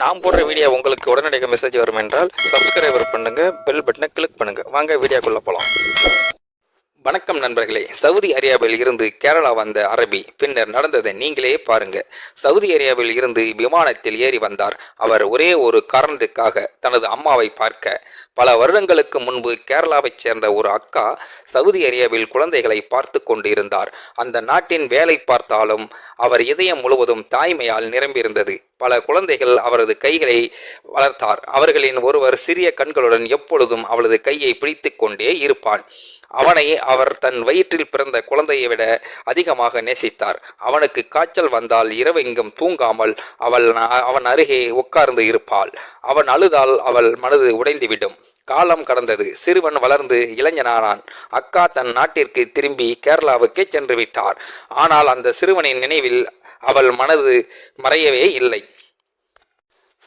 நான் போடுற வீடியோ உங்களுக்கு உடனடியாக மெசேஜ் வரும் என்றால் சப்ஸ்கிரைபர் பண்ணுங்க, பெல் பட்டனை கிளிக் பண்ணுங்க. வாங்க வீடியோக்குள்ள போலாம். வணக்கம் நண்பர்களே. சவுதி அரேபியாவில் இருந்து கேரளா வந்த அரபி பின்னர் நடந்ததை நீங்களே பாருங்க. சவுதி அரேபியாவில் இருந்து விமானத்தில் ஏறி வந்தார். அவர் ஒரே ஒரு காரணத்துக்காக, தனது அம்மாவை பார்க்க. பல வருடங்களுக்கு முன்பு கேரளாவைச் சேர்ந்த ஒரு அக்கா சவுதி அரேபியாவில் குழந்தைகளை பார்த்து கொண்டு இருந்தார். அந்த நாட்டின் வேலை பார்த்தாலும் அவர் இதயம் முழுவதும் தாய்மையால் நிரம்பியிருந்தது. பல குழந்தைகள் அவரது கைகளை வளர்த்தார். அவர்களின் ஒருவர் சிறிய கண்களுடன் எப்பொழுதும் அவளது கையை பிடித்து கொண்டே இருப்பான். அவனை அவர் தன் வயிற்றில் பிறந்த குழந்தையை விட அதிகமாக நேசித்தார். அவனுக்கு காய்ச்சல் வந்தால் இரவெங்கும் தூங்காமல் அவன் அருகே உட்கார்ந்து இருப்பாள். அவன் அழுதால் அவள் மனது உடைந்துவிடும். காலம் கடந்தது. சிறுவன் வளர்ந்து இளைஞனானான். அக்கா தன் நாட்டிற்கு திரும்பி கேரளாவுக்கே சென்று விட்டார். ஆனால் அந்த சிறுவனின் நினைவில் அவள் மனது மறையவே இல்லை.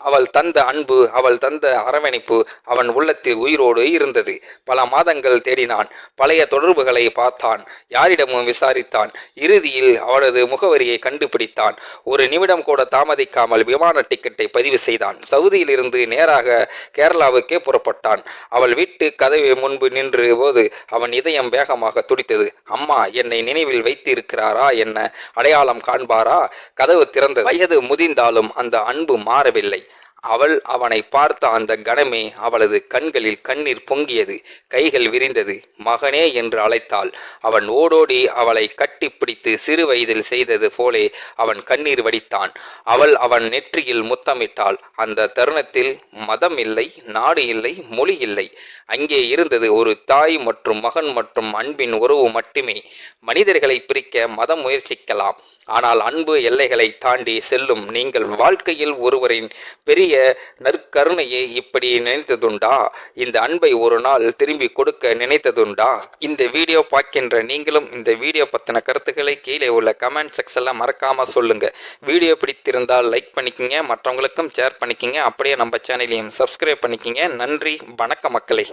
அவள் தந்த அன்பு, அவள் தந்த அரவணைப்பு அவன் உள்ளத்தில் உயிரோடு இருந்தது. பல மாதங்கள் தேடினான். பழைய தொடர்புகளை பார்த்தான். யாரிடமும் விசாரித்தான். இறுதியில் அவனது முகவரியை கண்டுபிடித்தான். ஒரு நிமிடம் கூட தாமதிக்காமல் விமான டிக்கெட்டை பதிவு செய்தான். சவுதியிலிருந்து நேராக கேரளாவுக்கே புறப்பட்டான். அவள் வீட்டு கதவு முன்பு நின்று போது அவன் இதயம் வேகமாக துடித்தது. அம்மா என்னை நினைவில் வைத்து இருக்கிறாரா? என்ன அடையாளம் காண்பாரா? கதவு திறந்தது. வயது முதிர்ந்தாலும் அந்த அன்பு மாறவில்லை. அவள் அவனை பார்த்த அந்த கணமே அவளது கண்களில் கண்ணீர் பொங்கியது. கைகள் விரிந்தது. மகனே என்று அழைத்தாள். அவன் ஓடோடி அவளை கட்டி பிடித்து சிறு வயதில் செய்தது போலே அவன் கண்ணீர் வடித்தான். அவள் அவன் நெற்றியில் முத்தமிட்டாள். அந்த தருணத்தில் மதம் இல்லை, நாடு இல்லை, மொழி இல்லை. அங்கே இருந்தது ஒரு தாய் மற்றும் மகன் மற்றும் அன்பின் உறவு மட்டுமே. மனிதர்களை பிரிக்க மதம் முயற்சிக்கலாம், ஆனால் அன்பு எல்லைகளை தாண்டி செல்லும். நீங்கள் வாழ்க்கையில் ஒருவரின் பெரிய நற்கருணையை இப்படி நினைத்ததுண்டா? இந்த அன்பை ஒரு நாள் திரும்பி கொடுக்க நினைத்ததுண்டா? இந்த வீடியோ பார்க்கின்ற நீங்களும் இந்த வீடியோ பத்தின கருத்துக்களை கீழே உள்ள கமெண்ட் செக்ஷன்ல மறக்காம சொல்லுங்க. வீடியோ பிடித்திருந்தால் லைக் பண்ணிக்கிங்க, மற்றவங்களுக்கும் ஷேர் பண்ணிக்கிங்க. அப்படியே நம்ம சேனலையும் சப்ஸ்கிரைப் பண்ணிக்கிங்க. நன்றி, வணக்கம் மக்களே.